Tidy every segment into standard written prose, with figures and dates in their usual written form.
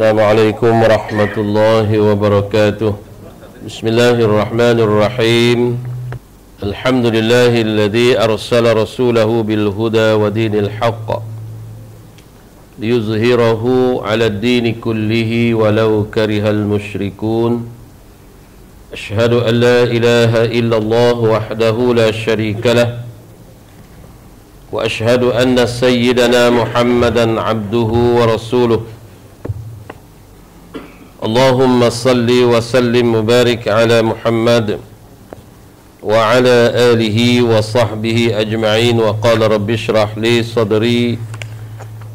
Assalamualaikum warahmatullahi wabarakatuh. Bismillahirrahmanirrahim. Alhamdulillahilladzi arsala rasulahu bil huda wa dinil haqq liyuzhirahu 'ala ad-dini kullihi walau karihal musyrikun. Asyhadu an la ilaha illallah wahdahu la syarika lah wa asyhadu anna sayyidana Muhammadan 'abduhu wa rasuluh. Allahumma salli wa sallim mubarik ala Muhammad wa ala alihi wa sahbihi ajma'in. Wa qala rabbi shrah li sadri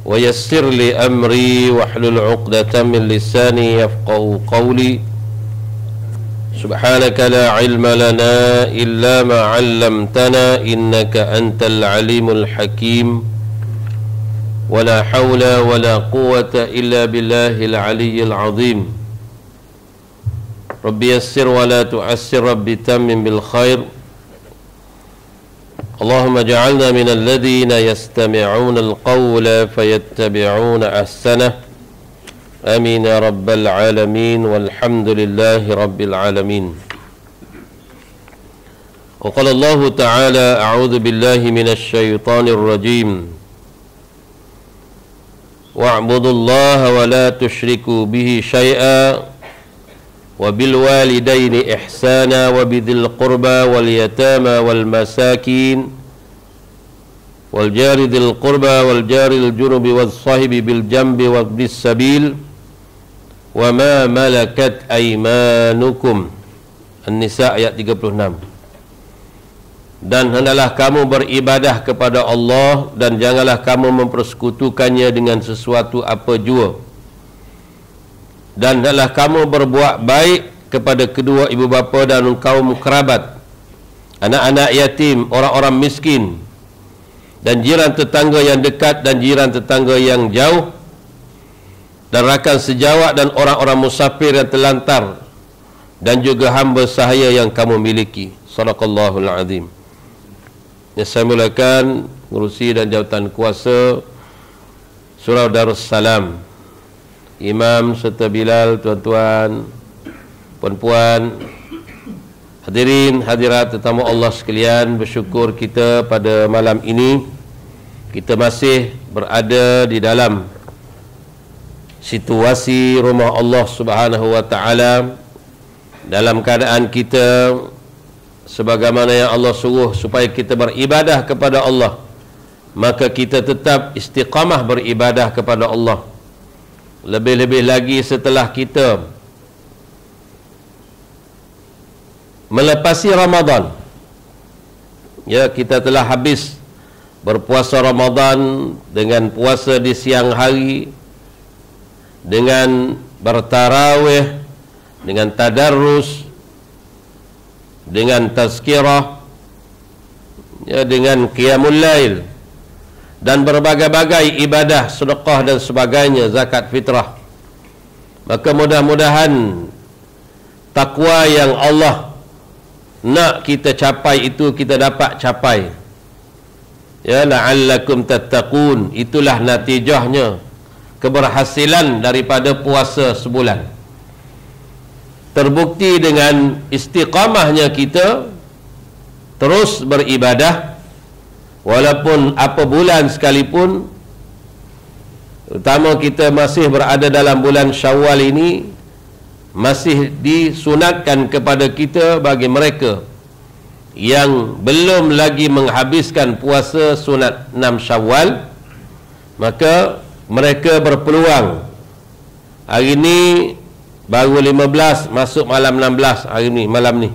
wa yassir li amri wa hlul 'uqdatam min lisani yafqahu qawli. Subhanaka la ilma lana illa ma 'allamtana innaka antal alimul hakim. Wala hawla wala quwwata illa billahil aliyyil azim. Rabbi yassir wa la tu'assir, Rabbi tammim bil khair. Allahumma ja'alna minal ladhina yastami'una al-qawla fayattabi'una ahsanah. Amin ya rabbal alamin, walhamdulillahi rabbil alamin. Wa qala Allah ta'ala a'udzu billahi minasy syaithanir rajim. Wa'budullaha wa la tusyriku bihi syai'a wa bil walidaini ihsana wa bidzil qurba wal yatama wal masakin wal jari dzil qurba wal jari al junubi was sahibi bil jambi wa bis sabil wa ma malakat aymanukum. An-Nisa ayat 36. Dan hendaklah kamu beribadah kepada Allah dan janganlah kamu mempersekutukannya dengan sesuatu apa jua. Dan hendaklah kamu berbuat baik kepada kedua ibu bapa dan kaum kerabat, anak-anak yatim, orang-orang miskin, dan jiran tetangga yang dekat dan jiran tetangga yang jauh, dan rakan sejawat dan orang-orang musafir yang terlantar, dan juga hamba sahaya yang kamu miliki. Sadaqallahul azim. Yang saya mulakan ngurusi dan jawatan kuasa Surau Darussalam, Imam serta Bilal, tuan-tuan, puan-puan, hadirin hadirat tetamu Allah sekalian, bersyukur kita pada malam ini kita masih berada di dalam situasi rumah Allah Subhanahu wa taala, dalam keadaan kita sebagaimana yang Allah suruh supaya kita beribadah kepada Allah, maka kita tetap istiqamah beribadah kepada Allah. Lebih-lebih lagi setelah kita melepasi Ramadan, ya, kita telah habis berpuasa Ramadan dengan puasa di siang hari, dengan bertarawih, dengan tadarrus, dengan tazkirah, ya, dengan qiyamul lail, dan berbagai-bagai ibadah, sedekah dan sebagainya, zakat fitrah. Maka mudah-mudahan takwa yang Allah nak kita capai itu kita dapat capai. Ya, la'allakum tattaqun, itulah natijahnya keberhasilan daripada puasa sebulan. Terbukti dengan istiqamahnya kita terus beribadah walaupun apa bulan sekalipun, terutama kita masih berada dalam bulan Syawal ini, masih disunatkan kepada kita bagi mereka yang belum lagi menghabiskan puasa sunat 6 Syawal, maka mereka berpeluang. Hari ini baru 15, masuk malam 16 hari ni, malam ni,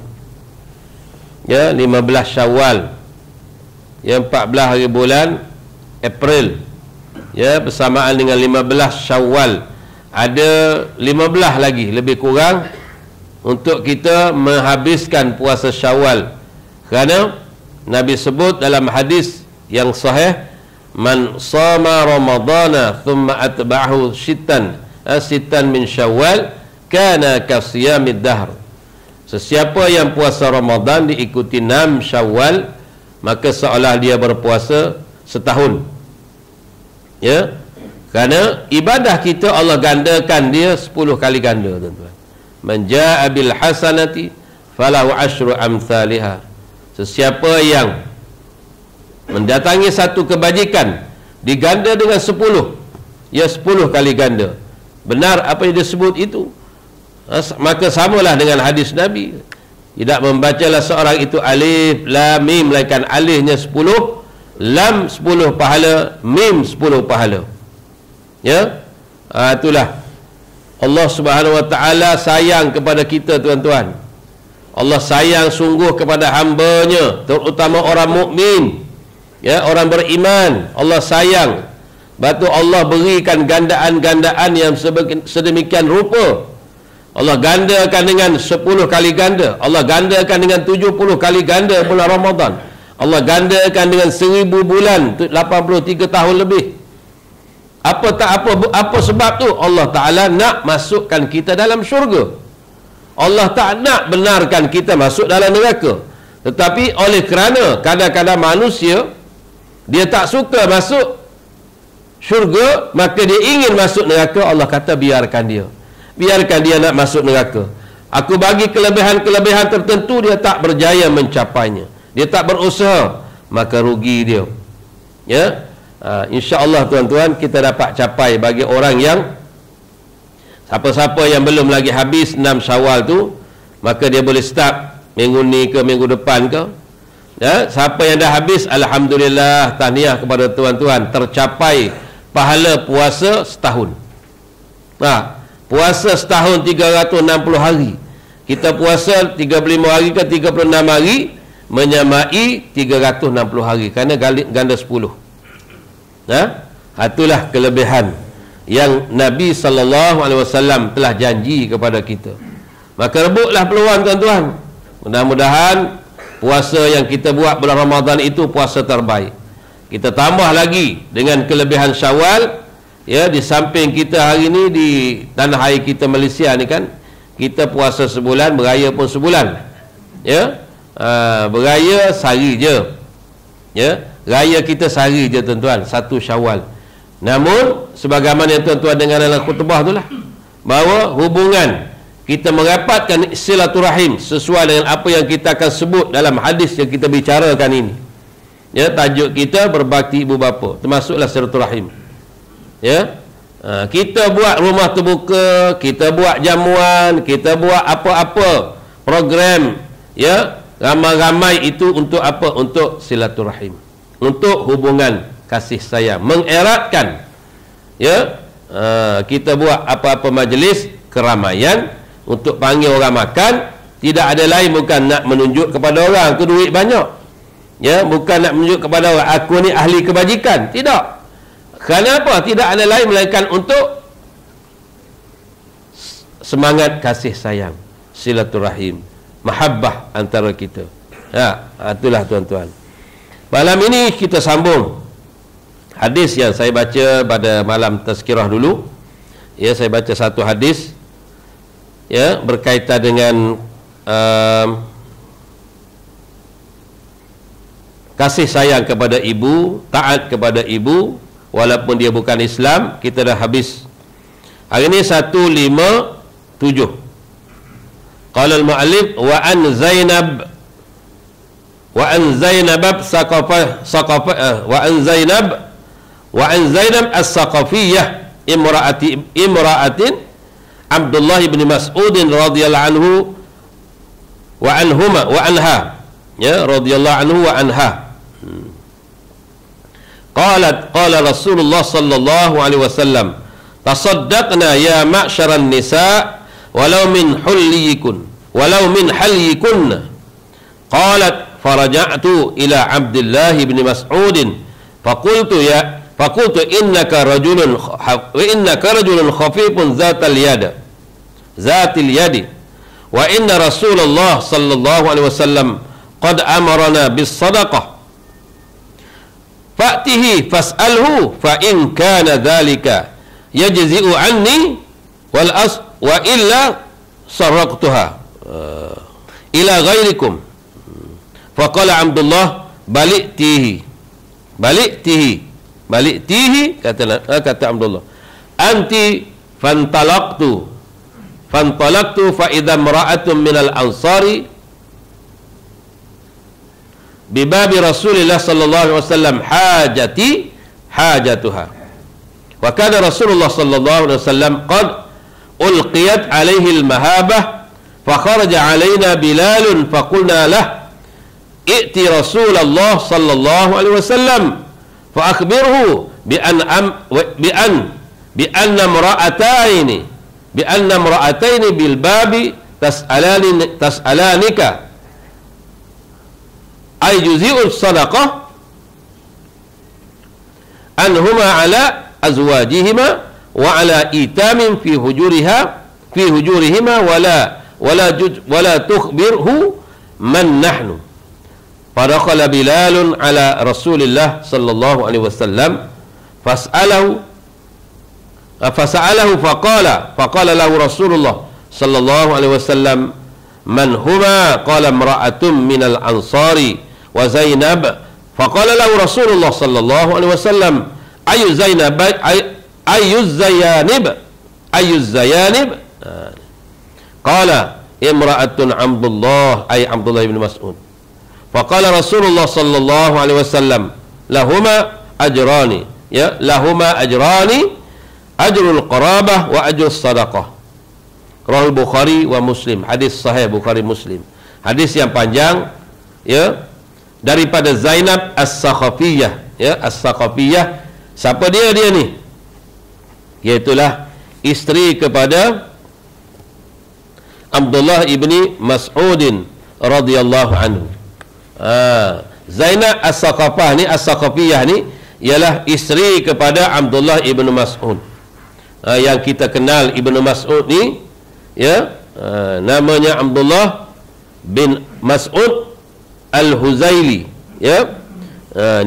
ya, 15 Syawal, ya, 14 hari bulan April, ya, bersamaan dengan 15 Syawal. Ada 15 lagi lebih kurang untuk kita menghabiskan puasa Syawal, kerana Nabi sebut dalam hadis yang sahih, man sama ramadana thumma atba'ahu sittan min Syawal kana kasiyamid dahr. Sesiapa yang puasa Ramadan diikuti 6 Syawal, maka seolah dia berpuasa setahun. Ya. Kerana ibadah kita Allah gandakan dia 10 kali ganda, tuan-tuan. Man jaa bil hasanati falahu asyru amsalihha. Sesiapa yang mendatangi satu kebajikan diganda dengan 10, ya 10 kali ganda. Benar apa yang disebut itu. Maka samalah dengan hadis Nabi. Tidak membacalah seorang itu alif lam mim, melainkan alifnya 10, lam 10 pahala, mim 10 pahala. Ya, itulah Allah Subhanahu Wa Taala sayang kepada kita, tuan-tuan. Allah sayang sungguh kepada hamba-Nya, terutama orang mukmin, ya, orang beriman. Allah sayang. Batu Allah berikan gandaan-gandaan yang sedemikian rupa. Allah gandakan dengan 10 kali ganda. Allah gandakan dengan 70 kali ganda bulan Ramadan. Allah gandakan dengan 1000 bulan, 83 tahun lebih. Apa sebab tu? Allah Ta'ala nak masukkan kita dalam syurga. Allah tak nak benarkan kita masuk dalam neraka. Tetapi oleh kerana kadang-kadang manusia dia tak suka masuk syurga, maka dia ingin masuk neraka. Allah kata biarkan dia nak masuk neraka. Aku bagi kelebihan-kelebihan tertentu, dia tak berjaya mencapainya, dia tak berusaha, maka rugi dia. Ya, insya-Allah tuan-tuan, kita dapat capai. Bagi orang yang siapa-siapa yang belum lagi habis 6 Syawal tu, maka dia boleh start minggu ni ke minggu depan ke. Ya, siapa yang dah habis, alhamdulillah, tahniah kepada tuan-tuan, tercapai pahala puasa setahun. Puasa setahun 360 hari. Kita puasa 35 hari ke 36 hari, menyamai 360 hari, kerana ganda 10. Itulah kelebihan yang Nabi SAW telah janji kepada kita. Maka rebutlah peluang, tuan-tuan. Mudah-mudahan puasa yang kita buat bulan Ramadan itu puasa terbaik. Kita tambah lagi dengan kelebihan Syawal. Ya, di samping kita hari ni di tanah air kita Malaysia ni kan, kita puasa sebulan, beraya pun sebulan. Ya, beraya sehari je. Ya, raya kita sehari je, tuan-tuan, 1 Syawal. Namun sebagaimana yang tuan-tuan dengar dalam khutbah itulah, bahawa hubungan kita merapatkan silaturahim sesuai dengan apa yang kita akan sebut dalam hadis yang kita bicarakan ini. Ya, tajuk kita berbakti ibu bapa, termasuklah silaturahim. Ya, kita buat rumah terbuka, kita buat jamuan, kita buat apa-apa program, ya, ramai-ramai itu untuk apa? Untuk silaturahim, untuk hubungan kasih sayang, mengeratkan. Ya, kita buat apa-apa majlis keramaian untuk panggil orang makan, tidak ada lain bukan nak menunjuk kepada orang aku duit banyak. Ya, bukan nak menunjuk kepada orang aku ni ahli kebajikan, tidak. Kenapa? Tidak ada lain melainkan untuk semangat kasih sayang, silaturahim, mahabbah antara kita. Ya, itulah tuan-tuan. Malam ini kita sambung hadis yang saya baca pada malam tazkirah dulu. Ya, saya baca satu hadis, ya, berkaitan dengan kasih sayang kepada ibu, taat kepada ibu walaupun dia bukan Islam. Kita dah habis. Hari ini 157. Qala al-mu'allif wa an Zainab as-Saqafiyyah imra'atin Abdullah bin Mas'ud radhiyallahu anhu wa anhuma wa anha, ya, radhiyallahu anhu wa anha. Qala Rasulullah sallallahu alaihi wasallam, tasaddaqna ya ma'syaran nisa walau min halyikunna. Qalat faraja'tu ila Abdullah bin Mas'ud faqultu innaka rajulun khafifun zatil yadi wa inna Rasulullah sallallahu alaihi wasallam qad amarna bis sadaqah fa'tihi fas'alhu fa in kana dhalika yajzi'u anni wa illa sarraqtuha ila ghairikum. Faqala Abdullah baliktihi balik tihi, kata Abdullah, anti fantalaqtu fa idza imra'atun minal ansari bibabi Rasulillah sallallahu alaihi wasallam hajatuha, wa kana Rasulullah sallallahu alaihi wasallam qad ulqiyat alaihi al-mahabah fa kharaja alaina Bilal fa qulna lah i'ti Rasulullah sallallahu alaihi wasallam fa akhbirhu bi anna imra'ataini bil babi tas'alanika ay juzi'u sadaqah anhuma ala azwajihima wa ala itamin fi hujurihima wala tukhbirhu man nahnu. Fadakhala Bilalun ala Rasulillah sallallahu alaihi wasallam fas'alahu faqala lahu Rasulullah sallallahu alaihi wasallam man huma, qala imra'atun minal ansari wa Zainab, faqala lahu Rasulullah sallallahu alaihi wasallam ayu zayanib qala imra'atun Abdullah ay Abdullah ibn Mas'ud, faqala Rasulullah sallallahu alaihi wasallam lahuma ajrani, lahuma ajrani, ajrul qarabah wa ajrus sadaqah. Rahul Bukhari wa Muslim. Hadis sahih Bukhari Muslim. Hadis yang panjang, daripada Zainab As-Sakhafiyah, As-Sakhafiyah. Siapa dia ni? Iaitulah isteri kepada Abdullah ibni Mas'udin radhiyallahu anhu. Zainab As-Sakhafiyah ni ialah isteri kepada Abdullah ibnu Mas'ud. Yang kita kenal Ibnu Mas'ud ni, namanya Abdullah bin Mas'ud Al-Huzaili,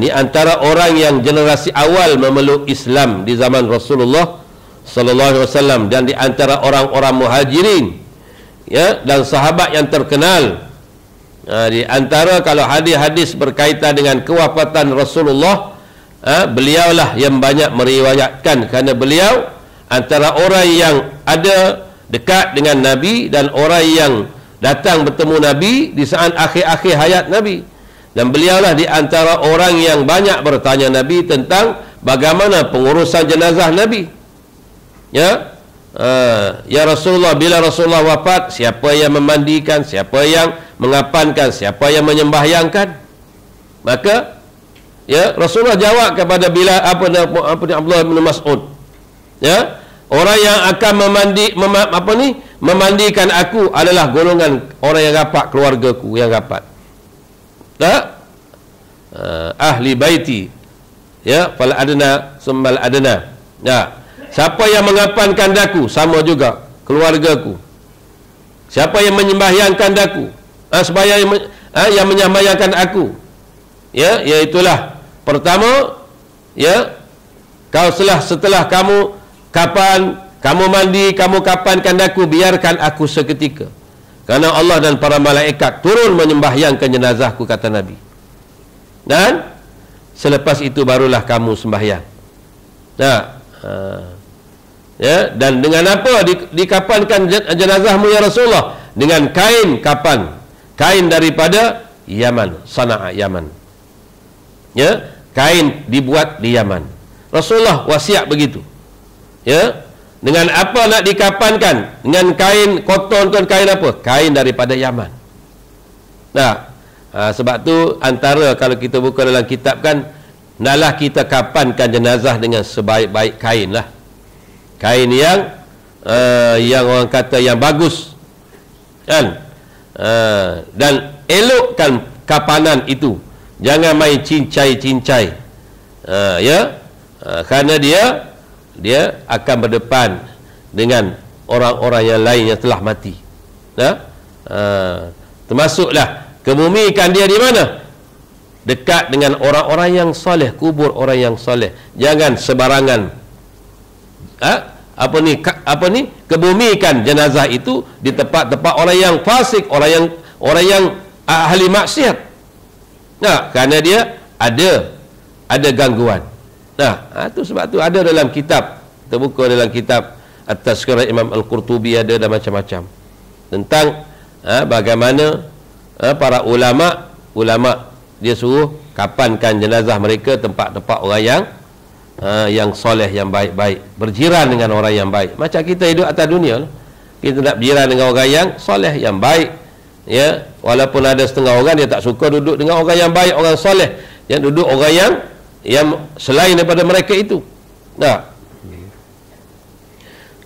ni antara orang yang generasi awal memeluk Islam di zaman Rasulullah sallallahu alaihi wasallam, dan di antara orang-orang Muhajirin, dan sahabat yang terkenal. Di antara kalau hadis-hadis berkaitan dengan kewafatan Rasulullah, beliaulah yang banyak meriwayatkan, kerana beliau antara orang yang ada dekat dengan Nabi dan orang yang datang bertemu Nabi di saat akhir-akhir hayat Nabi. Dan beliaulah di antara orang yang banyak bertanya Nabi tentang bagaimana pengurusan jenazah Nabi. Ya Rasulullah, bila Rasulullah wafat, siapa yang memandikan, siapa yang mengapankan, siapa yang menyembahyangkan? Maka Rasulullah jawab kepada Abdullah bin Mas'ud, orang yang akan memandikan aku adalah golongan orang yang rapat, keluargaku yang rapat, ahli baiti, fal adna summal adna. Siapa yang mengapankan daku, sama juga keluargaku. Siapa yang menyembahyangkan daku, yang menyembahyangkan aku, iaitulah pertama, setelah kamu mandi, kamu kapankan daku, biarkan aku seketika, kerana Allah dan para malaikat turun menyembahyangkan jenazahku, kata Nabi. Dan selepas itu barulah kamu sembahyang. Dan dengan apa dikapankan jenazahmu ya Rasulullah? Dengan kain daripada Yaman, Sana'a, Yaman. Kain dibuat di Yaman. Rasulullah wasiat begitu. Dengan apa nak dikapankan? Dengan kain koton, kain apa? Kain daripada Yaman. Sebab tu antara, kalau kita buka dalam kitab kan, naklah kita kapankan jenazah dengan sebaik-baik kain lah. Kain yang orang kata yang bagus, kan? Dan elokkan kapanan itu, jangan main cincai-cincai, kerana dia akan berdepan dengan orang-orang yang lain yang telah mati. Termasuklah kebumikan dia di mana? Dekat dengan orang-orang yang soleh, kubur orang yang soleh. Jangan sebarangan kebumikan jenazah itu di tempat-tempat orang yang fasik, orang yang ahli maksiat. Kerana dia ada gangguan. Tu sebab tu ada dalam kitab, terbuka dalam kitab At-Tazkirah Imam Al-Qurtubi, ada dan macam-macam tentang bagaimana para ulama dia suruh kapankan jenazah mereka tempat-tempat orang yang soleh, yang baik-baik, berjiran dengan orang yang baik. Macam kita hidup atas dunia, kita nak berjiran dengan orang yang soleh, yang baik, ya. Walaupun ada setengah orang dia tak suka duduk dengan orang yang baik, orang soleh, yang duduk orang yang selain daripada mereka itu.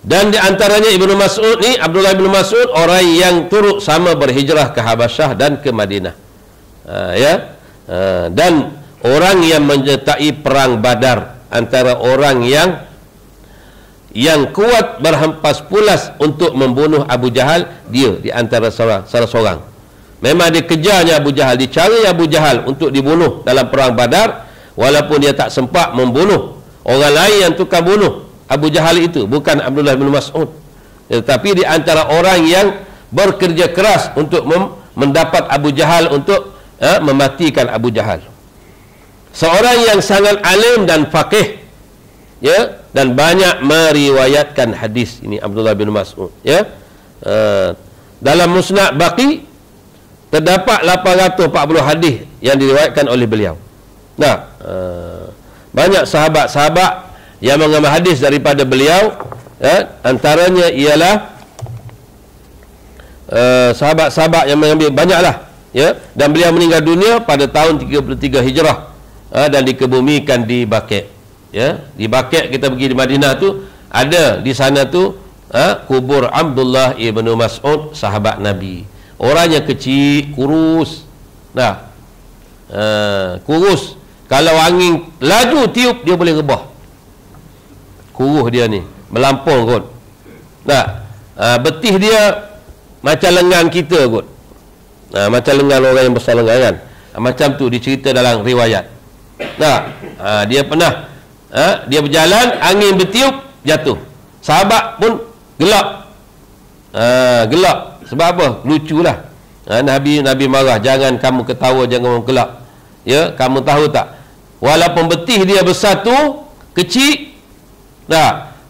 Dan di antaranya Ibnu Mas'ud ni, Abdullah bin Mas'ud, orang yang turut sama berhijrah ke Habasyah dan ke Madinah. Dan orang yang menyertai perang Badar, antara orang yang kuat berhempas pulas untuk membunuh Abu Jahal, dia di antara salah seorang. Memang dikejarnya Abu Jahal, dicari Abu Jahal untuk dibunuh dalam perang Badar, walaupun dia tak sempat membunuh orang lain yang tukang bunuh Abu Jahal itu, bukan Abdullah bin Mas'ud. Tetapi di antara orang yang bekerja keras untuk mendapat Abu Jahal, untuk mematikan Abu Jahal. Seorang yang sangat alim dan faqih, ya, dan banyak meriwayatkan hadis ini Abdullah bin Mas'ud, ya. Dalam Musnad Baqi terdapat 840 hadis yang diriwayatkan oleh beliau. Banyak sahabat-sahabat yang mengambil hadis daripada beliau, antaranya ialah sahabat-sahabat yang mengambil banyaklah, ya. Dan beliau meninggal dunia pada tahun 33 Hijrah, dan dikebumikan di Baqi', ya. Di Baqi' kita pergi di Madinah tu, ada di sana tu kubur Abdullah ibnu Mas'ud, sahabat Nabi. Orangnya kecil, kurus. Kurus. Kalau angin laju tiup, dia boleh rebah. Kurus dia ni, melampau kot. Betih dia macam lengan kita kot. Macam lengan orang yang besar lengan, kan. Macam tu dicerita dalam riwayat. Dia pernah dia berjalan, angin bertiup, jatuh. Sahabat pun gelak. Gelak. Sebab apa? Luculah. Nabi marah, jangan kamu ketawa, jangan kamu gelak. Ya, kamu tahu tak? Walaupun betih dia besar tu kecil,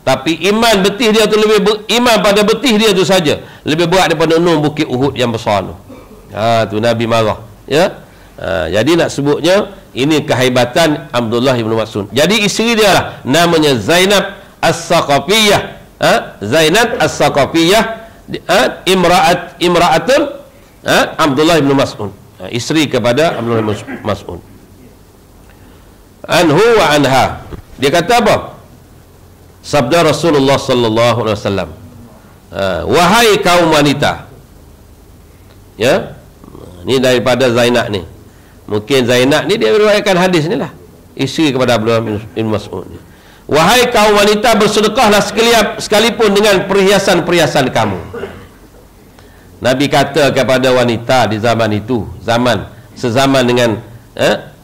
tapi iman betih dia tu iman pada betih dia tu saja lebih berat daripada gunung bukit Uhud yang besar tu. Tu Nabi marah, ya. Jadi nak sebutnya ini kehebatan Abdullah bin Mas'ud. Jadi isteri dia lah namanya Zainab As-Saqafiyah. Zainab As-Saqafiyah, imra'atun Abdullah bin Mas'ud, isteri kepada Abdullah bin Mas'ud. Anhu wa anha. Dia kata apa? Sabda Rasulullah sallallahu alaihi wasallam, wahai kaum wanita. Ya. Ni daripada Zainab ni. Mungkin Zainab ni dia meriwayatkan hadis ni lah, isteri kepada Abdullah bin Mas'ud. Wahai kaum wanita, bersedekahlah sekalipun dengan perhiasan-perhiasan kamu. Nabi kata kepada wanita di zaman itu, sezaman dengan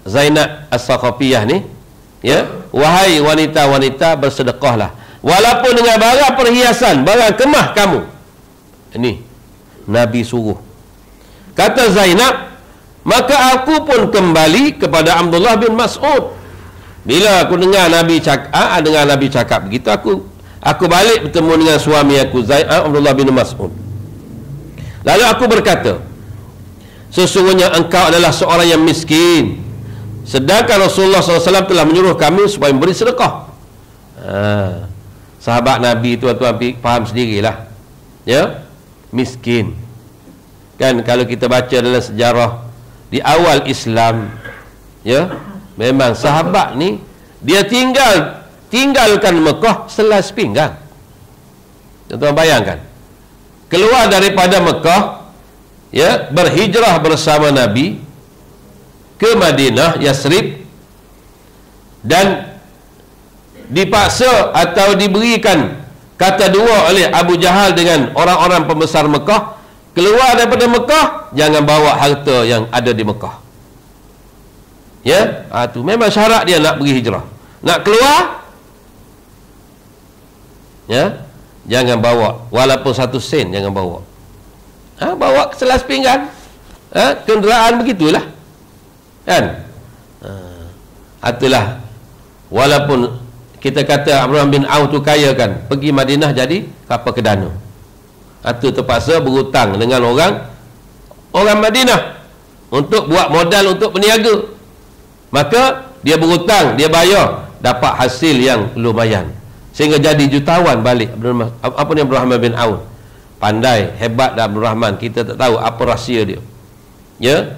Zainab As-Saqafiyah ni, ya, wahai wanita-wanita, bersedekahlah walaupun dengan barang perhiasan, barang kemah kamu. Ini Nabi suruh. Kata Zainab, maka aku pun kembali kepada Abdullah bin Mas'ud. Bila aku dengar Nabi cakap begitu, aku balik bertemu dengan suami aku, Abdullah bin Mas'ud. Lalu aku berkata, sesungguhnya engkau adalah seorang yang miskin, sedangkan Rasulullah SAW telah menyuruh kami supaya memberi sedekah. Sahabat Nabi, tuan-tuan faham sendirilah, ya, miskin. Kan kalau kita baca dalam sejarah di awal Islam, ya, memang sahabat ni dia tinggalkan Mekah selas pinggang. Tuan-tuan bayangkan, keluar daripada Mekah, ya, berhijrah bersama Nabi ke Madinah, Yasrib, dan dipaksa atau diberikan kata dua oleh Abu Jahal dengan orang-orang pembesar Mekah, keluar daripada Mekah, jangan bawa harta yang ada di Mekah. Ya, tu memang syarat dia nak pergi hijrah. Nak keluar, ya, jangan bawa walaupun 1 sen, jangan bawa. Bawa selas pinggan, kenderaan begitulah, kan. Itulah walaupun kita kata Abdurrahman bin Auf tu kaya kan, pergi Madinah jadi kapal kedana, atau terpaksa berhutang dengan orang Madinah untuk buat modal untuk berniaga, maka dia berhutang, dia bayar, dapat hasil yang lumayan sehingga jadi jutawan balik. Apa ni Abdurrahman bin Auf? Pandai, hebat dah Abdurrahman, kita tak tahu apa rahsia dia. Ya,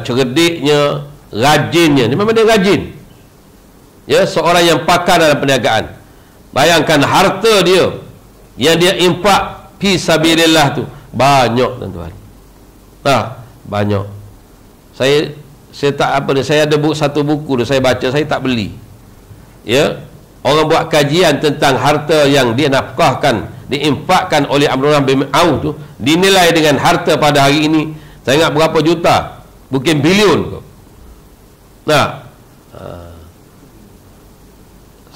cerdiknya, rajinnya, memang dia rajin. Ya, seorang yang pakar dalam perniagaan. Bayangkan harta dia yang dia impak fi sabilillah tu banyak, tuan-tuan. Banyak. Saya tak apa dia, saya ada satu buku tu saya baca, saya tak beli. Ya, orang buat kajian tentang harta yang dia nafkahkan, diinfakkan oleh Abdurrahman bin Auf tu dinilai dengan harta pada hari ini, saya ingat berapa juta, bukan bilion.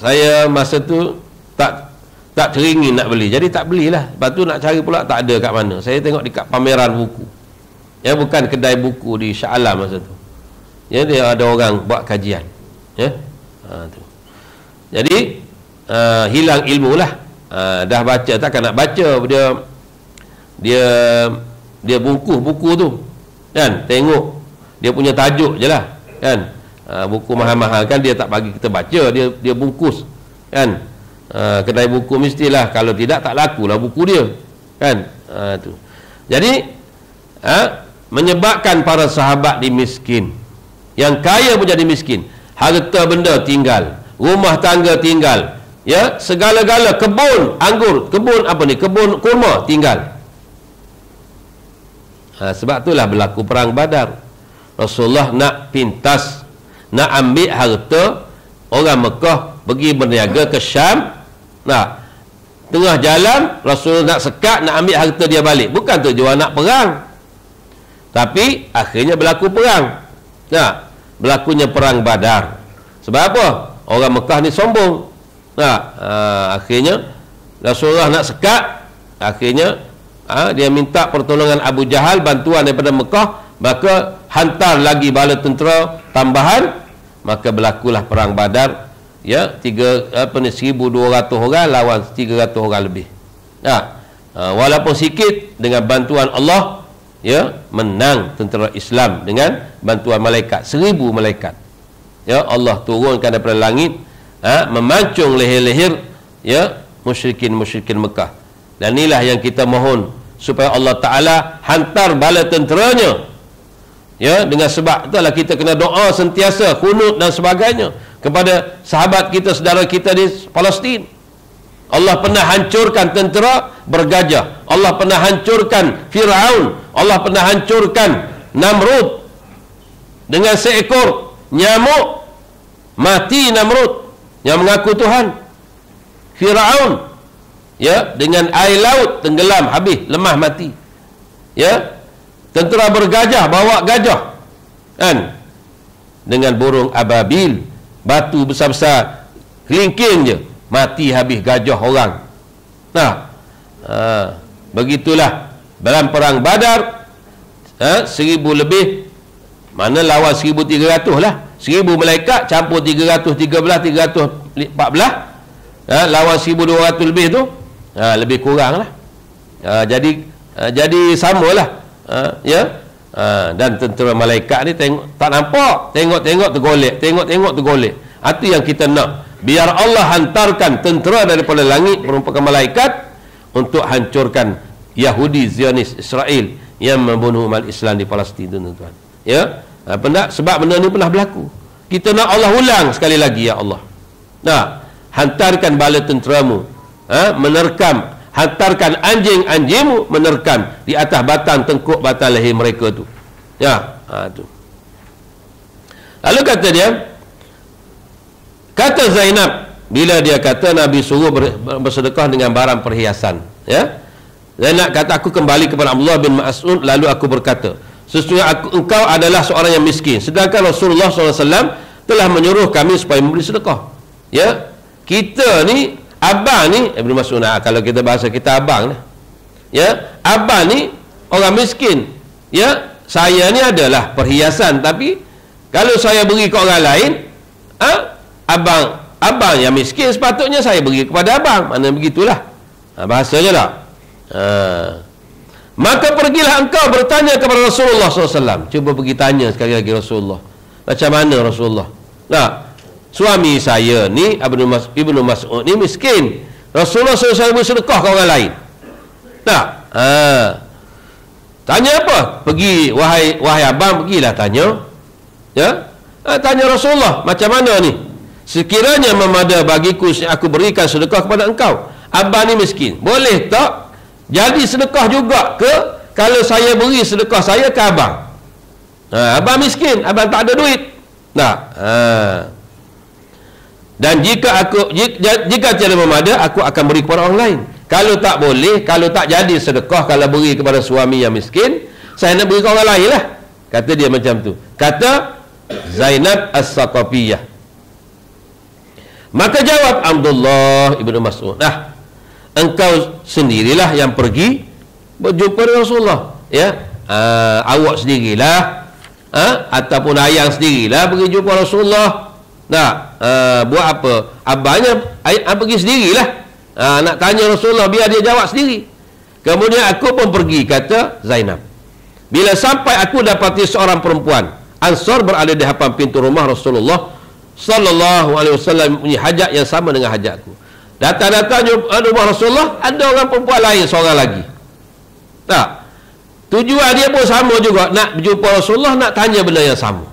Saya masa tu tak teringin nak beli, jadi tak belilah. Lepas tu nak cari pula tak ada kat mana. Saya tengok dekat pameran buku, ya, bukan kedai buku di Shah Alam masa tu. Ya, dia ada orang buat kajian. Ya, tu. Jadi hilang ilmu lah. Dah baca, takkan nak baca. Dia bungkus buku tu kan, tengok dia punya tajuk je lah kan. Buku mahal-mahal kan dia tak bagi kita baca, dia bungkus kan. Kedai buku mestilah, kalau tidak tak lakulah buku dia kan. Tu. Jadi menyebabkan para sahabat dimiskin, yang kaya pun jadi miskin, harta benda tinggal, rumah tangga tinggal, ya, segala-gala, kebun anggur, kebun kurma tinggal. Sebab itulah berlaku perang Badar. Rasulullah nak pintas, nak ambil harta orang Mekah pergi berniaga ke Syam. Tengah jalan Rasulullah nak sekat, nak ambil harta dia balik. Bukan tujuan nak perang, tapi akhirnya berlaku perang. Berlakunya perang Badar. Sebab apa? Orang Mekah ni sombong. Akhirnya Rasulullah nak sekat, akhirnya dia minta pertolongan Abu Jahal, bantuan daripada Mekah, maka hantar lagi bala tentera tambahan, maka berlakulah perang Badar. Ya, 1,200 orang lawan 300 orang lebih. Walaupun sikit, dengan bantuan Allah, ya, menang tentera Islam dengan bantuan malaikat, 1000 malaikat. Ya, Allah turunkan daripada langit, memancung leher-leher, ya, musyrikin Mekah. Dan inilah yang kita mohon, supaya Allah Ta'ala hantar bala tenteranya. Ya, dengan sebab itulah kita kena doa sentiasa, kunut dan sebagainya kepada sahabat kita, saudara kita di Palestin. Allah pernah hancurkan tentera bergajah, Allah pernah hancurkan Firaun, Allah pernah hancurkan Namrud dengan seekor nyamuk, mati Namrud yang mengaku Tuhan. Firaun, ya, dengan air laut tenggelam, habis, lemah, mati. Ya, tentera bergajah bawa gajah kan, dengan burung ababil, batu besar-besar, kelingking je, mati habis gajah orang. Begitulah dalam perang Badar, 1000 lebih, mana lawan 1,300 lah, 1000 malaikat campur 313, 314, lawan 1,200 lebih tu, lebih kurang lah. Jadi samalah. Ya, dan tentera malaikat ni tengok tak nampak, tengok tergolek, tengok tergolek. Itu yang kita nak, biar Allah hantarkan tentera daripada langit merupakan malaikat untuk hancurkan Yahudi Zionis Israel yang membunuh umat Islam di Palestin, tuan-tuan. Ya, sebab benda ni pernah berlaku. Kita nak Allah ulang sekali lagi, ya Allah. Hantarkan bala tenteramu, menerkam, hantarkan anjing-anjingmu menerkam di atas batang tengkuk, batang leher mereka tu. Ya, tu. Lalu kata dia, kata Zainab, bila dia kata Nabi suruh bersedekah dengan barang perhiasan, ya, Zainab kata, aku kembali kepada Abdullah bin Mas'ud, lalu aku berkata, sesungguhnya engkau adalah seorang yang miskin, sedangkan Rasulullah SAW telah menyuruh kami supaya memberi sedekah. Ya, kita ni, abang ni, Ibn Mas'ud, kalau kita bahasa kita abang lah, ya, abang ni orang miskin, ya, saya ni adalah perhiasan, tapi kalau saya beri ke orang lain, abang abang yang miskin, sepatutnya saya beri kepada abang. Mana begitulah. Bahasanya tak? Maka pergilah engkau bertanya kepada Rasulullah SAW. Cuba pergi tanya sekali lagi Rasulullah. Macam mana Rasulullah? Nah, suami saya ni Ibnu Mas'ud ni miskin. Rasulullah SAW bersedekah ke orang lain. Tak? Tanya apa? Pergi, wahai abang, pergilah tanya. Ya? Tanya Rasulullah, macam mana ni? Sekiranya memada bagiku, aku berikan sedekah kepada engkau. Abang ni miskin. Boleh tak jadi sedekah juga ke kalau saya beri sedekah saya ke abang? Abang miskin, abang tak ada duit. Tak? Dan jika tiada memada, aku akan beri kepada orang lain. Kalau tak boleh, kalau tak jadi sedekah, kalau beri kepada suami yang miskin, saya nak beri ke orang lain lah. Kata dia macam tu. Kata Zainab As-Saqafiyah. Maka jawab Abdullah Ibnu Mas'ud, engkau sendirilah yang pergi berjumpa dengan Rasulullah. Ya, awak sendirilah, ataupun ayang sendirilah pergi jumpa Rasulullah. Buat apa? Abangnya pergi sendirilah. Nak tanya Rasulullah, biar dia jawab sendiri. Kemudian aku pun pergi, kata Zainab. Bila sampai aku dapati seorang perempuan Ansar berada di hadapan pintu rumah Rasulullah sallallahu alaihi wasallam, punya hajat yang sama dengan hajatku. Datang-datang rumah Rasulullah, ada orang perempuan lain seorang lagi. Tak? Tujuan dia pun sama juga, nak berjumpa Rasulullah, nak tanya benda yang sama.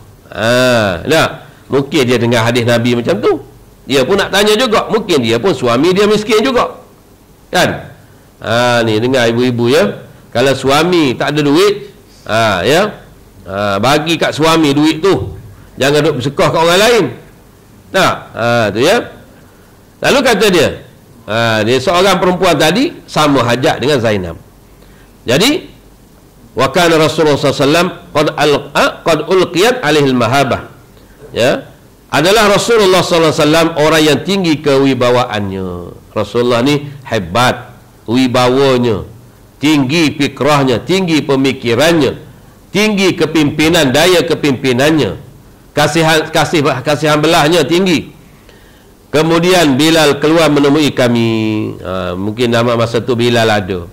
Mungkin dia dengar hadis Nabi macam tu, dia pun nak tanya juga. Mungkin dia pun suami dia miskin juga, kan? Ni dengar ibu-ibu ya, kalau suami tak ada duit, bagi kat suami duit tu, jangan duk bersedekah kat orang lain. Tu ya. Lalu kata dia, dia seorang perempuan tadi sama hajat dengan Zainab. Jadi wa kana Rasulullah sallallahu alaihi wasallam qad ulqiyat alaihi al-mahabah. Ya, adalah Rasulullah sallallahu alaihi wasallam orang yang tinggi kewibawaannya. Rasulullah ni hebat wibawanya, tinggi fikrahnya, tinggi pemikirannya, tinggi kepimpinan, daya kepimpinannya, kasihan belahnya tinggi. Kemudian Bilal keluar menemui kami. Mungkin nama masa tu Bilal ada.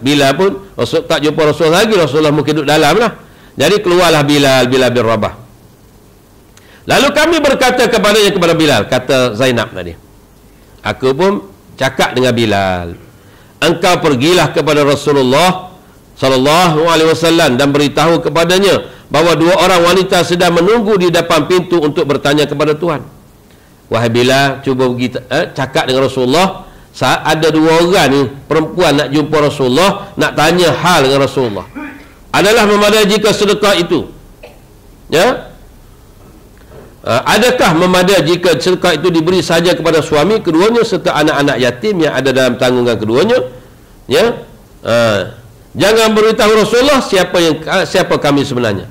Bilal pun Rasul tak jumpa Rasulullah lagi. Rasulullah mungkin duduk dalam lah. Jadi keluarlah Bilal bin Rabah. Lalu kami berkata kepada Bilal, kata Zainab tadi, aku pun cakap dengan Bilal, engkau pergilah kepada Rasulullah sallallahu alaihi wasallam dan beritahu kepadanya bahawa dua orang wanita sedang menunggu di depan pintu untuk bertanya kepada Tuhan. Wahai Bilal, cuba pergi cakap dengan Rasulullah, saat ada dua orang ni perempuan nak jumpa Rasulullah, nak tanya hal dengan Rasulullah. Adalah memadai jika sedekah itu, ya, adakah memadai jika sedekah itu diberi saja kepada suami keduanya serta anak-anak yatim yang ada dalam tanggungan keduanya? Ya, jangan beritahu Rasulullah siapa kami sebenarnya.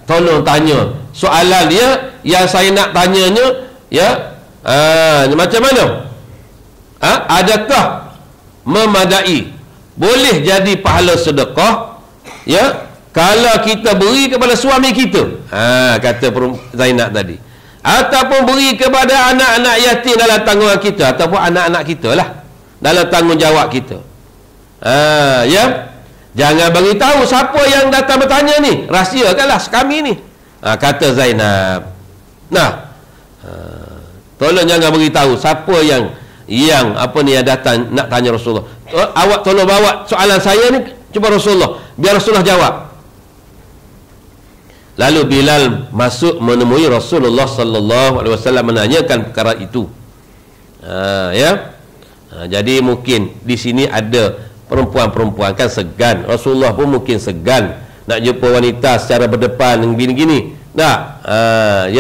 Tolong tanya soalan dia yang saya nak tanyanya, ya, macam mana? Adakah memadai, boleh jadi pahala sedekah, ya, kalau kita beri kepada suami kita, kata Zainab tadi, ataupun beri kepada anak-anak yatim dalam tanggungan kita, ataupun anak-anak kita lah dalam tanggungjawab kita. Ya, jangan bagi tahu siapa yang datang bertanya ni, rahsiakanlah kami ni, kata Zainab. Tolong jangan bagi tahu siapa yang datang nak tanya Rasulullah. Awak tolong bawa soalan saya ni cuba Rasulullah, biar Rasulullah jawab. Lalu Bilal masuk menemui Rasulullah sallallahu alaihi wasallam menanyakan perkara itu. Jadi mungkin di sini ada perempuan-perempuan kan segan. Rasulullah pun mungkin segan nak jumpa wanita secara berdepan gini-gini. Ya,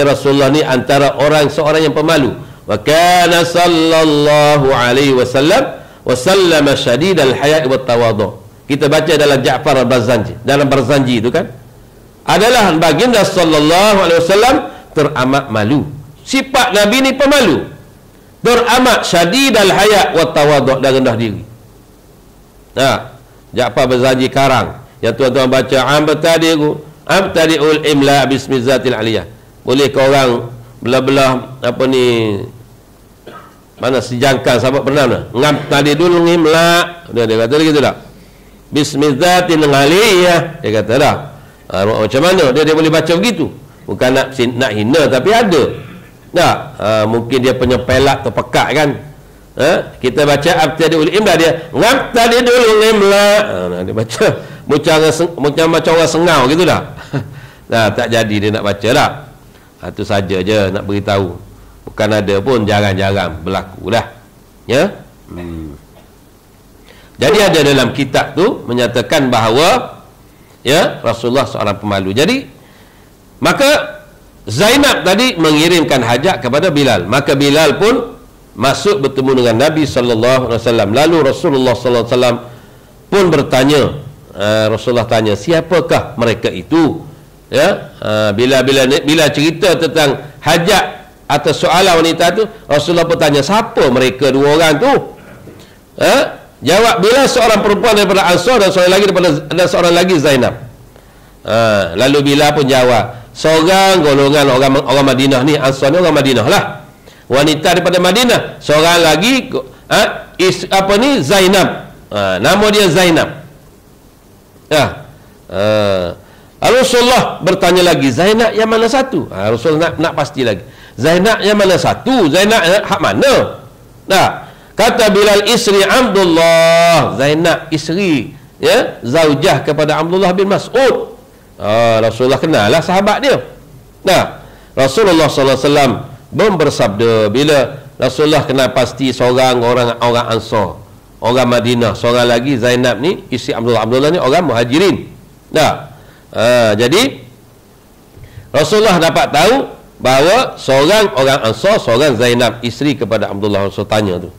Rasulullah ni antara seorang yang pemalu. Wa kana sallallahu alaihi wasallam syadidal haya'i wat tawadhu. Kita baca dalam Ja'far al-Barzanji, dalam Barzanji itu kan, adalah baginda sallallahu alaihi wasallam teramat malu. Sifat Nabi ni pemalu, teramat syadidal haya' wat tawadhu, dan rendah diri. Ja'far Barzanji karang yang tuan-tuan baca, amtadi'ul imla bismi zatil aliyah. Boleh ke orang belah-belah apa ni, mana sejangkang sahabat pernah mana ngam tadi dulu ngimlak, dia kata gitu tak, bismillatin ngaliyah, dia kata dah. Macam mana dia boleh baca begitu? Bukan nak hina, tapi ada tak? Mungkin dia penyepelak terpekat kan. Kita baca abtadiul imla, dia ngam tadi dulu ngimlak, dia baca macam orang sengau gitu dah. Nah, tak jadi dia nak baca dah. Itu saja je nak beritahu. Bukan ada pun, jarang-jarang berlaku dah. Ya. Jadi ada dalam kitab tu menyatakan bahawa ya Rasulullah seorang pemalu. Jadi maka Zainab tadi mengirimkan hajat kepada Bilal. Maka Bilal pun masuk bertemu dengan Nabi sallallahu alaihi wasallam. Lalu Rasulullah sallallahu alaihi wasallam pun bertanya, Rasulullah tanya, siapakah mereka itu? Ya, bila cerita tentang hajat atau soalan wanita tu, Rasulullah bertanya, siapa mereka dua orang tu? Jawab, bila seorang perempuan daripada Ansar dan seorang lagi Zainab. Lalu bila pun jawab, seorang golongan orang Madinah ni, Ansar ni orang Madinah lah, wanita daripada Madinah. Seorang lagi Zainab, nama dia Zainab. Rasulullah bertanya lagi, Zainab yang mana satu? Rasulullah nak pasti lagi, Zainab yang mana satu? Zainab hak mana? Kata Bilal, isteri Abdullah. Zainab isteri, ya, zaujah kepada Abdullah bin Mas'ud. Rasulullah kenal lah sahabat dia. Rasulullah SAW bersabda, bila Rasulullah kenal pasti seorang orang Ansar, orang Madinah, seorang lagi Zainab ni isteri Abdullah ni orang Muhajirin. Jadi Rasulullah dapat tahu bahawa seorang orang Ansar, seorang Zainab isteri kepada Abdullah. Rasul tanya tu.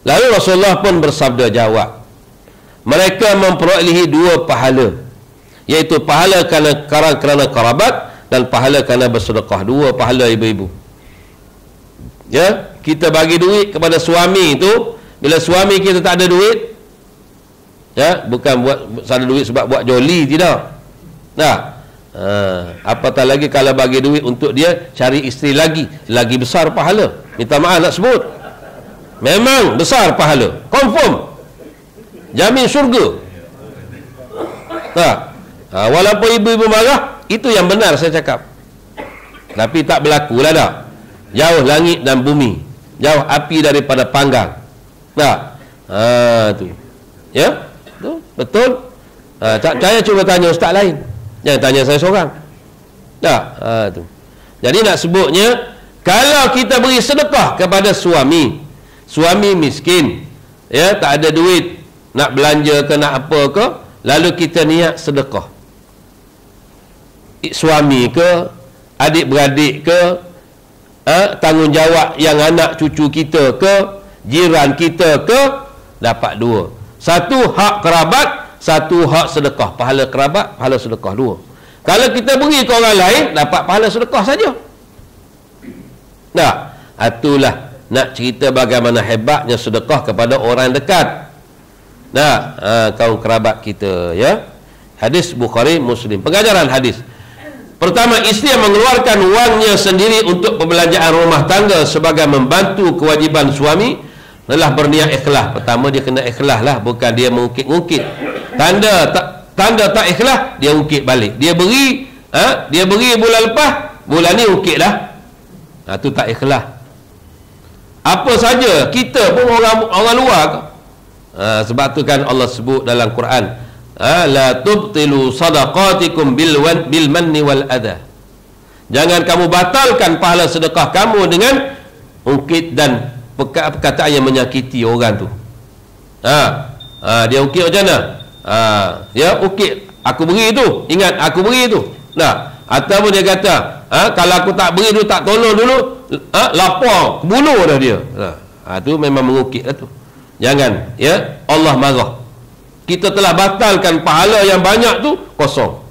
Lalu Rasulullah pun bersabda jawab, mereka memperolehi dua pahala, iaitu pahala kerana kerabat dan pahala kerana bersedekah. Dua pahala ibu-ibu. Ya, kita bagi duit kepada suami itu, bila suami kita tak ada duit, ya, bukan buat ada duit sebab buat joli, tidak. Apatah lagi kalau bagi duit untuk dia cari isteri lagi besar pahala. Minta maaf nak sebut, memang besar pahala, confirm, jamin syurga. Walaupun ibu-ibu marah, itu yang benar saya cakap, tapi tak berlaku lah dah. Jauh langit dan bumi, jauh api daripada panggang. Tu ya, tu betul. Saya cuba tanya ustaz lain, jangan tanya saya seorang. Tu. Jadi nak sebutnya, kalau kita beri sedekah kepada suami miskin, ya, tak ada duit nak belanja ke nak apa ke, lalu kita niat sedekah, suami ke, adik-beradik ke, tanggungjawab yang anak cucu kita ke, jiran kita ke, dapat dua. Satu hak kerabat, satu hak sedekah. Pahala kerabat, pahala sedekah, dua. Kalau kita beri ke orang lain, dapat pahala sedekah saja. Itulah nak cerita bagaimana hebatnya sedekah kepada orang dekat. Kaum kerabat kita, ya. Hadis Bukhari Muslim. Pengajaran hadis. Pertama, isteri yang mengeluarkan wangnya sendiri untuk perbelanjaan rumah tangga sebagai membantu kewajiban suami adalah berniat ikhlas. Pertama dia kena ikhlas lah, bukan dia mengungkit-ungkit. Tanda tak ikhlas, dia ungkit balik. Dia beri bulan lepas, bulan ni ungkit dah. Itu tak ikhlas. Apa saja, kita pun orang luar ke. Sebab tu kan Allah sebut dalam Quran, la tubtilu sadaqatikum bil manni wal adha. Jangan kamu batalkan pahala sedekah kamu dengan ungkit dan perkataan yang menyakiti orang tu. Dia ungkit macam mana? Ya, ungkit, aku beri tu, ingat aku beri tu. Ataupun dia kata, kalau aku tak beri dulu, tak tolong dulu, lapar, bunuh dah dia. Tu memang mengukit lah tu. Jangan, ya, Allah marah. Kita telah batalkan pahala yang banyak tu, kosong.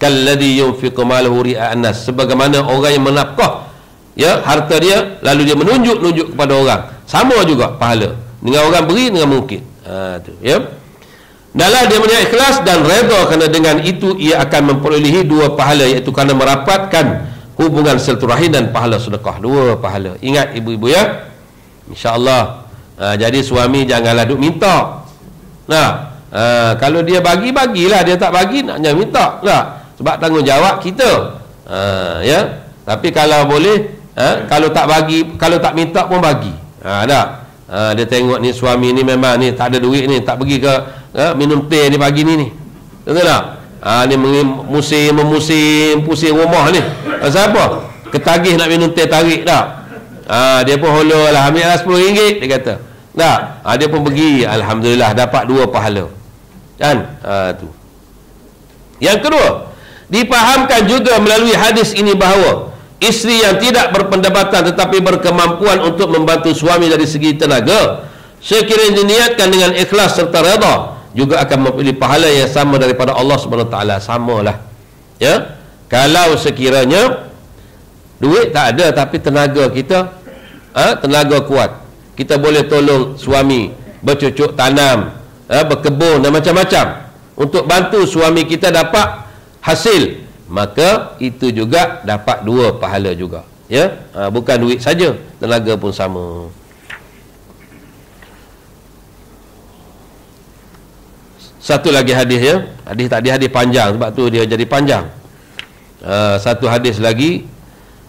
Kalladhi yunfiqu malahu ri'a'an nas, sebagaimana orang yang menafkah, ya, harta dia, lalu dia menunjuk kepada orang, sama juga pahala dengan orang beri dengan mungkin. Tu, ya. Dalam dia berniat ikhlas dan redha, kerana dengan itu ia akan memperolehi dua pahala, iaitu kerana merapatkan hubungan silaturahim dan pahala sedekah. Dua pahala. Ingat ibu-ibu ya. InsyaAllah. Jadi suami janganlah duk minta. Nah, kalau dia bagi, bagilah. Dia tak bagi, nak jangan minta lah. Sebab tanggungjawab kita. Ya. Tapi kalau boleh, kalau tak bagi, kalau tak minta pun bagi. Tak. Dia tengok ni suami ni memang ni tak ada duit ni, tak pergi ke minum teh dia pagi ni. Betul tak? Ni memusim pusing rumah ni. Siapa? Ketagih nak minum teh tarik tak? Dia pun holo lah, ambil lah RM10 dia kata. Tak? Dia pun pergi, alhamdulillah dapat 2 pahala. Kan? Tu. Yang kedua, dipahamkan juga melalui hadis ini bahawa isteri yang tidak berpendapatan tetapi berkemampuan untuk membantu suami dari segi tenaga, sekiranya diniatkan dengan ikhlas serta redha, juga akan memilih pahala yang sama daripada Allah SWT. Samalah. Ya. Kalau sekiranya duit tak ada tapi tenaga kita tenaga kuat, kita boleh tolong suami bercucuk tanam, berkebun dan macam-macam untuk bantu suami kita dapat hasil, maka itu juga dapat 2 pahala juga. Ya. Bukan duit saja, tenaga pun sama. Satu lagi hadis ya. Hadis tadi hadis panjang, sebab tu dia jadi panjang. Satu hadis lagi.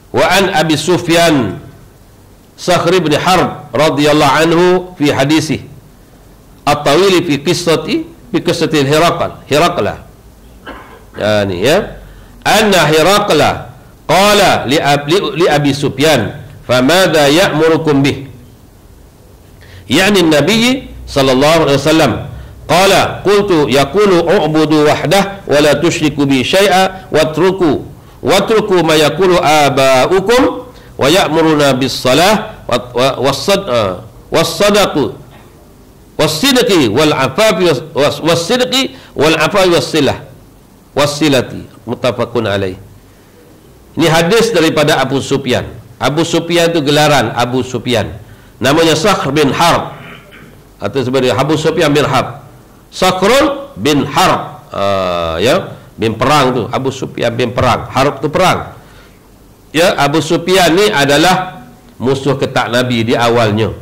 Wa an Abi Sufyan Sakhr bin Harb radhiyallahu anhu fi hadisih at-tawil fi qissati Hiraqla. Ni ya. Anna Hiraqla qala li Abi Sufyan, famadha ya'murukum bih? Yani an-nabiy sallallahu alaihi wasallam. Qala qultu yaqulu u'budu wahdah wa la tusyriku bi syai'a watruku ma yaqulu aba'ukum wa ya'muruna bis salah was-sadaqu was-sidqi wal afafi was-sidqi wal afafi was-silah was-silati. Muttafaqun alaih. Ini hadis daripada Abu Sufyan. Abu Sufyan itu gelaran Abu Sufyan. Namanya Sakhr bin Harb, atau sebenarnya Abu Sufyan bin Harb. Sakhrun bin Harb, ya, bin perang tu. Abu Sufyan bin perang. Harb tu perang. Ya, Abu Sufyan ni adalah musuh ketak Nabi di awalnya.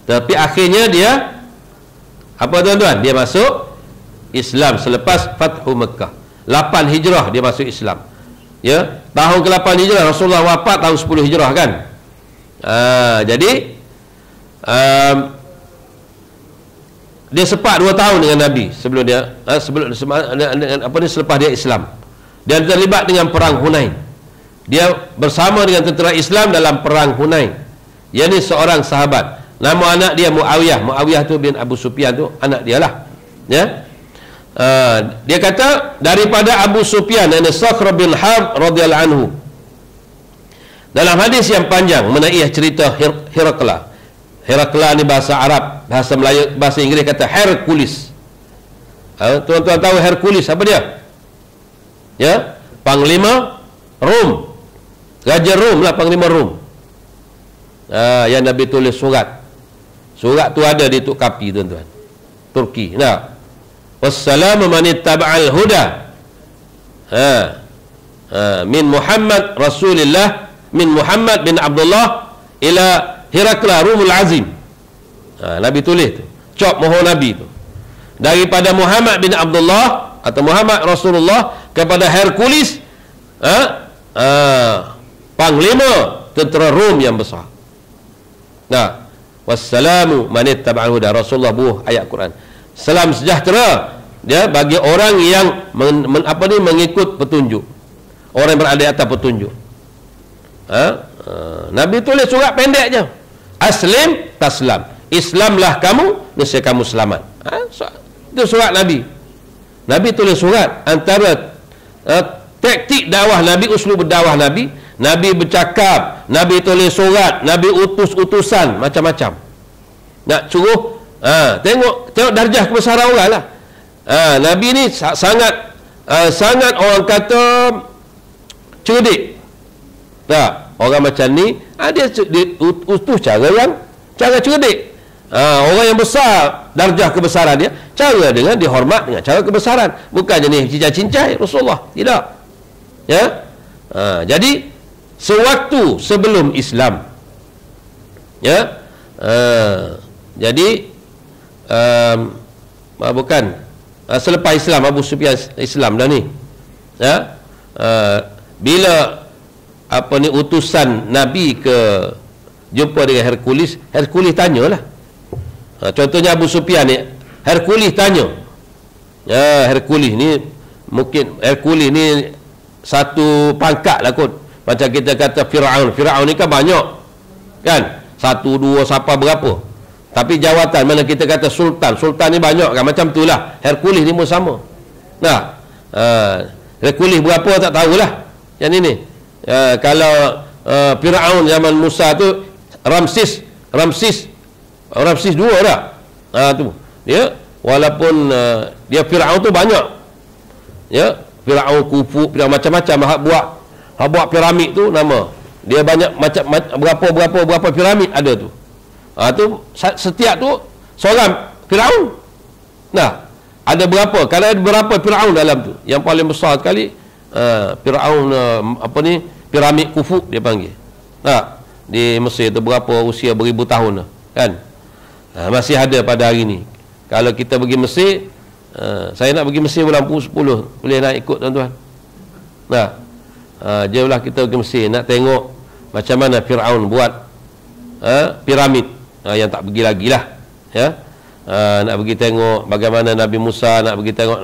Tapi akhirnya dia apa tuan-tuan? Dia masuk Islam selepas Fathu Mekah. 8 Hijrah dia masuk Islam. Ya, tahun ke-8 Hijrah Rasulullah wafat tahun 10 Hijrah kan. Jadi dia sepak 2 tahun dengan Nabi sebelum dia selepas dia Islam. Dia terlibat dengan perang Hunain. Dia bersama dengan tentera Islam dalam perang Hunain. Dia ni seorang sahabat. Nama anak dia Muawiyah. Muawiyah tu bin Abu Sufyan tu anak dia lah. Ya. Dia kata daripada Abu Sufyan dan Sakhr bin Harb radhiyallahu anhu, dalam hadis yang panjang mengenai cerita Hiraqla. Hiraqla ni bahasa Arab, bahasa Melayu, bahasa Inggeris kata Hercules. Tuan-tuan tahu Hercules apa dia? Ya, panglima Rom. Raja Rom lah, panglima Rom. Yang Nabi tulis surat. Surat tu ada di Tuk Kapi tuan-tuan. Turki. Nah. Wassalamu man ittaba'al huda. Min Muhammad Rasulillah, min Muhammad bin Abdullah ila Hiraqla Rumul Azim. Nabi tulis tu. Cop mohon Nabi tu. Daripada Muhammad bin Abdullah atau Muhammad Rasulullah kepada Hercules, panglima tentera Rom yang besar. Nah, wassalamu man ittaba'al huda. Rasulullah buah ayat Quran. Salam sejahtera dia bagi orang yang mengikut petunjuk. Orang yang berada di atas petunjuk. Nabi tulis surat pendek je. Aslim taslam. Islamlah kamu, nescaya kamu selamat. Itu surat Nabi. Nabi tulis surat. Antara taktik dakwah Nabi, uslub dakwah Nabi, Nabi bercakap, Nabi tulis surat, Nabi utus utusan macam-macam. Nak suruh tengok darjah kebesaran orang lah. Nabi ni sangat orang kata cerdik. Tak, orang macam ni dia utus cara cerdik. Orang yang besar darjah kebesaran dia, cara dengan dihormat dengan cara kebesaran. Bukannya ni cincai-cincai Rasulullah. Tidak. Ya. Jadi sewaktu sebelum Islam. Ya. Jadi bukan selepas Islam, Abu Sufyan Islam dah ni. Ya. Bila utusan Nabi ke jumpa dengan Hercules tanyalah. Contohnya Abu Sufyan ni, Hercules tanya. Ya, Hercules ni mungkin Hercules ni satu pangkat lah kot. Macam kita kata Fir'aun ni kan banyak kan, 1, 2 sampai berapa. Tapi jawatan mana kita kata sultan ni banyak kan, macam tu lah. Hercules ni pun sama. Nah, Hercules berapa tak tahulah. Yang ini kalau Fir'aun zaman Musa tu Ramses 2 dah. Tu dia walaupun dia Fir'aun tu banyak. Ya, Fir'aun Khufu, macam-macam hak buat piramid tu nama. Dia banyak macam berapa piramid ada tu. Tu setiap tu seorang Fir'aun. Nah, ada berapa? Kalau ada berapa Fir'aun dalam tu? Yang paling besar sekali Fir'aun piramid Khufu dia panggil. Nah, di Mesir tu berapa usia beribu tahun dah, kan? Masih ada pada hari ni. Kalau kita pergi Mesir, saya nak pergi Mesir bulan 10, boleh nak ikut tuan-tuan. Nah, jomlah kita pergi Mesir nak tengok macam mana Fir'aun buat piramid. Yang tak pergi lagi lah, ya. Nak pergi tengok bagaimana Nabi Musa, nak pergi tengok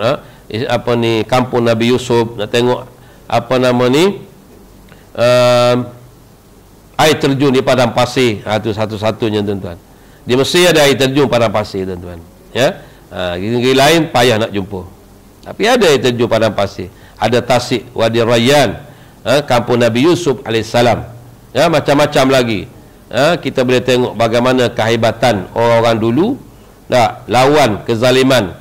kampung Nabi Yusuf, nak tengok air terjun di padang pasir. Itu satu-satunya tuan-tuan. Di Mesir ada air terjun padang pasir tuan-tuan, ya. Negeri lain payah nak jumpa, tapi ada air terjun padang pasir. Ada Tasik, Wadi Rayyan, kampung Nabi Yusuf alaihissalam, ya, macam-macam lagi. Kita boleh tengok bagaimana kehebatan orang-orang dulu lawan kezaliman,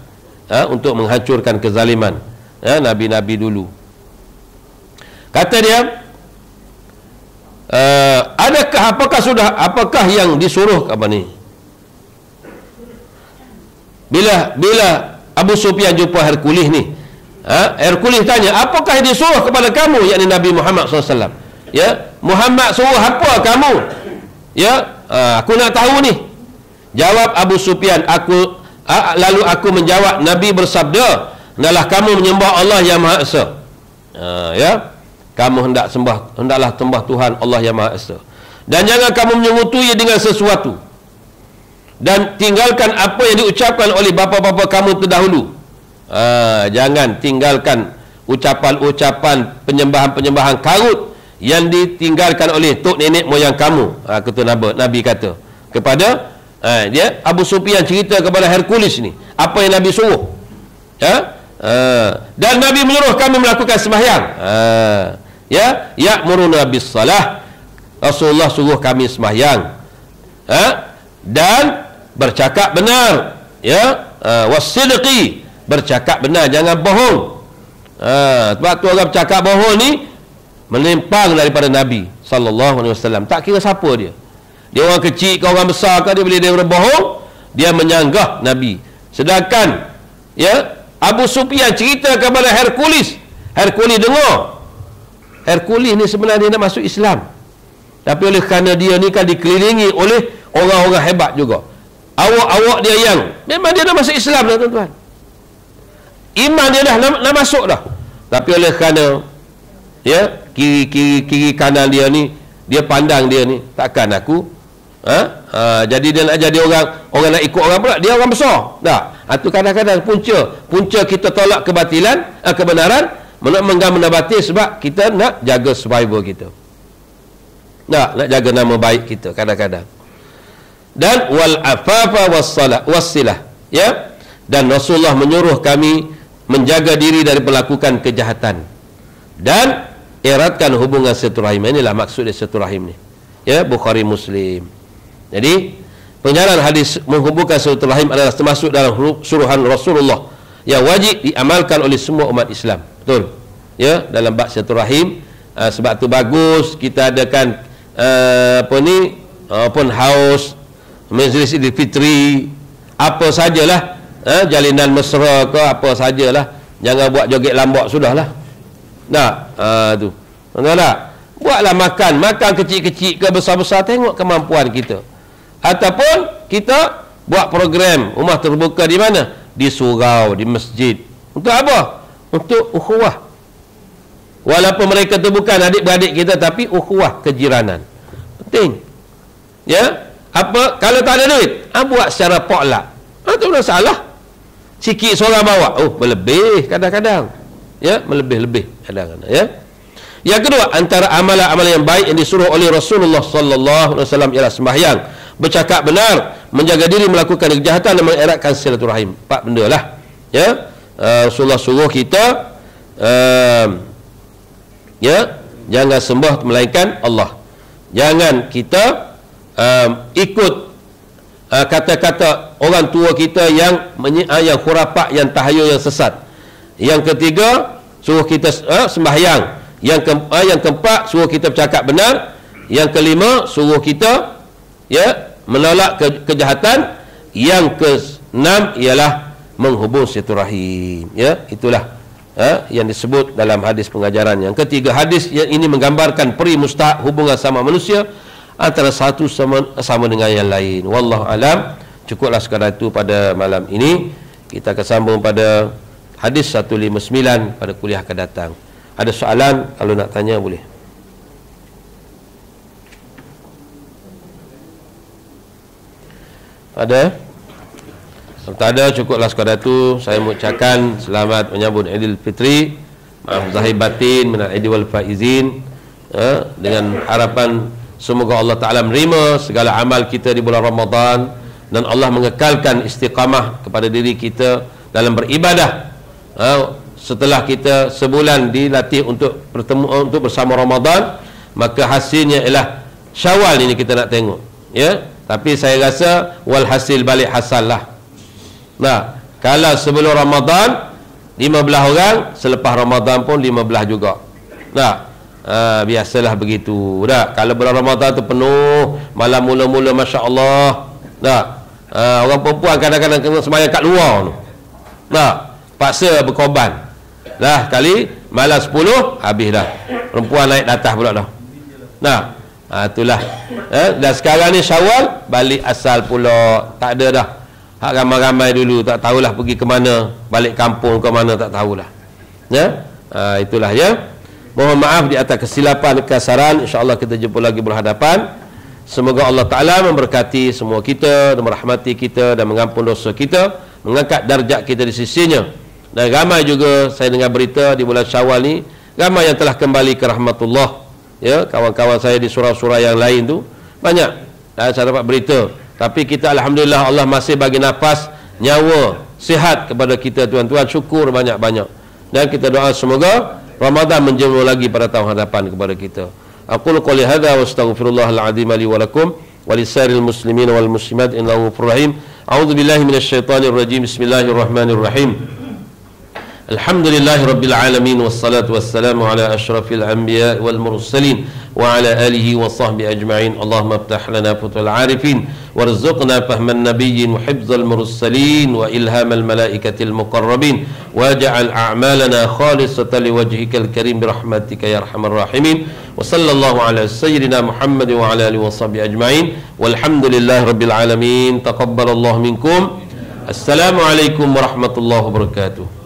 untuk menghancurkan kezaliman, nabi-nabi dulu. Kata dia, apakah yang disuruh apa ni? Bila Abu Sufyan jumpa Hercules ni, Hercules tanya, apakah yang disuruh kepada kamu, yakni Nabi Muhammad SAW? Ya, Muhammad suruh apa kamu? Ya, aku nak tahu ni. Jawab Abu Sufyan, lalu aku menjawab, Nabi bersabda, hendaklah kamu menyembah Allah yang Maha Esa. Ya, kamu hendaklah sembah Tuhan Allah yang Maha Esa, dan jangan kamu menyebutui dengan sesuatu, dan tinggalkan apa yang diucapkan oleh bapa-bapa kamu terdahulu. Jangan tinggalkan ucapan-ucapan penyembahan-penyembahan karut yang ditinggalkan oleh tok nenek moyang kamu. Kata Nabi kata kepada dia, Abu Sufyan cerita kepada Hercules ni apa yang Nabi suruh. Dan Nabi menyuruh kami melakukan sembahyang. Ya'muruna bis-salah. Rasulullah suruh kami sembahyang. Dan bercakap benar. Was-sidqi, bercakap benar, jangan bohong. Sebab tu orang bercakap bohong ni menimpang daripada Nabi SAW. Tak kira siapa dia. Dia orang kecil ke orang besar ke, dia boleh dia berbohong, dia menyanggah Nabi. Sedangkan Abu Sufyan cerita kepada Hercules. Hercules dengar. Hercules ni sebenarnya nak masuk Islam, tapi oleh kerana dia ni kan dikelilingi oleh orang-orang hebat juga. Awak-awak dia yang memang dia dah masuk Islam dah tuan-tuan. Iman dia dah nak masuk dah. Tapi oleh kerana kiri kanan dia ni, dia pandang dia ni, takkan aku jadi dia nak jadi orang nak ikut orang pula, dia orang besar dah. Itu kadang-kadang punca kita tolak kebatilan, kebenaran, menabati sebab kita nak jaga survival kita, nak jaga nama baik kita kadang-kadang. Dan wal afafa wassilah, ya. Dan Rasulullah menyuruh kami menjaga diri dari melakukan kejahatan dan eratkan hubungan silaturahim. Inilah maksud dari silaturahim ni, ya. Bukhari Muslim. Jadi penjelasan hadis menghubungkan silaturahim adalah termasuk dalam suruhan Rasulullah yang wajib diamalkan oleh semua umat Islam. Betul, ya, dalam bab silaturahim. Sebab tu bagus kita adakan open house, majlis Idul Fitri, apa sajalah, jalinan mesra ke apa sajalah. Jangan buat joget lambak sudahlah. Tu. Betul tak? Buatlah makan kecil-kecil ke besar-besar, tengok kemampuan kita. Ataupun kita buat program rumah terbuka di mana? Di surau, di masjid. Untuk apa? Untuk ukhuwah. Walaupun mereka tu bukan adik-beradik kita, tapi ukhuwah kejiranan. Penting. Ya? Apa? Kalau tak ada duit, buat secara potluck. Tak ada salah. Sikit seorang bawa. Oh, melebih kadang-kadang. Ya, melebih-lebih kadang-kadang. Ya. Yang kedua, antara amalan-amalan yang baik yang disuruh oleh Rasulullah sallallahu alaihi wasallam ialah sembahyang, bercakap benar, menjaga diri melakukan kejahatan dan mengeratkan silaturahim. 4 benda lah. Ya. Rasulullah suruh kita ya, jangan sembah melainkan Allah. Jangan kita ikut kata-kata orang tua kita yang khurafat, yang tahayul, yang sesat. Yang ketiga, suruh kita sembahyang. Yang keempat, suruh kita bercakap benar. Yang kelima, suruh kita ya menolak kejahatan. Yang keenam ialah menghubung silaturahim. Ya, itulah yang disebut dalam hadis pengajaran. Yang ketiga, hadis yang ini menggambarkan peri mustahak hubungan sama manusia antara satu sama dengan yang lain. Wallahu alam. Cukuplah sekadar itu pada malam ini. Kita akan sambung pada hadis 159 pada kuliah akan datang. Ada soalan, kalau nak tanya boleh. Ada? Kalau tak ada, cukuplah sekadar itu. Saya mengucapkan selamat menyambut Aidil Fitri, maaf zahir batin minal aidi wal faizin, dengan harapan semoga Allah Ta'ala menerima segala amal kita di bulan Ramadan, dan Allah mengekalkan istiqamah kepada diri kita dalam beribadah. Setelah kita sebulan dilatih untuk bertemu, untuk bersama Ramadan, maka hasilnya ialah Syawal ini kita nak tengok. Ya, tapi saya rasa walhasil balik hasal lah. Nah, kalau sebelum Ramadan 15 orang, selepas Ramadan pun 15 juga. Nah, biasalah begitu. Dah, kalau bulan Ramadan tu penuh, malam mula-mula masya-Allah. Nah, orang perempuan kadang-kadang kena sembahyang kat luar tu. Nah, paksa berkorban. Dah kali malam 10 habis dah. Perempuan naik atas pula dah. Nah, itulah. Dan sekarang ni Syawal balik asal pula. Tak ada dah. Hak ramai-ramai dulu tak tahulah pergi ke mana, balik kampung ke mana tak tahulah. Ya. Itulah ya. Mohon maaf di atas kesilapan, kekasaran. InsyaAllah kita jumpa lagi berhadapan. Semoga Allah Ta'ala memberkati semua kita dan merahmati kita dan mengampun dosa kita, mengangkat darjat kita di sisinya. Dan ramai juga saya dengar berita di bulan Syawal ni, ramai yang telah kembali ke rahmatullah. Ya, kawan-kawan saya di surau-surau yang lain tu banyak. Saya dapat berita. Tapi kita alhamdulillah, Allah masih bagi nafas, nyawa, sihat kepada kita tuan-tuan. Syukur banyak-banyak. Dan kita doa semoga Ramadan menjemput lagi pada tahun hadapan kepada kita. Aqulu qouli hadza wa astaghfirullahal azim li wa lakum wa lisairil muslimin wal muslimat innahu ghafurur rahim. A'udzu billahi minasyaitonir rajim. Bismillahirrahmanirrahim. Alhamdulillahi Rabbil Alamin. Wassalatu wassalamu ala ashrafil anbiya wal mursalin wa ala alihi wa sahbihi ajma'in. Allahumma aftah lana futul arifin warzuqna fahman nabiyyin wa hifzal mursalin wa ilhamal malaikatil muqarrabin waj'al a'malana khalisatan liwajhikal karim birahmatika ya arhamar rahimin. Wa sallallahu ala sayyidina Muhammad wa ala alihi wa sahbihi ajma'in. Walhamdulillahi Rabbil Alamin. Taqabbalallahu minkum. Assalamualaikum warahmatullahi wabarakatuh.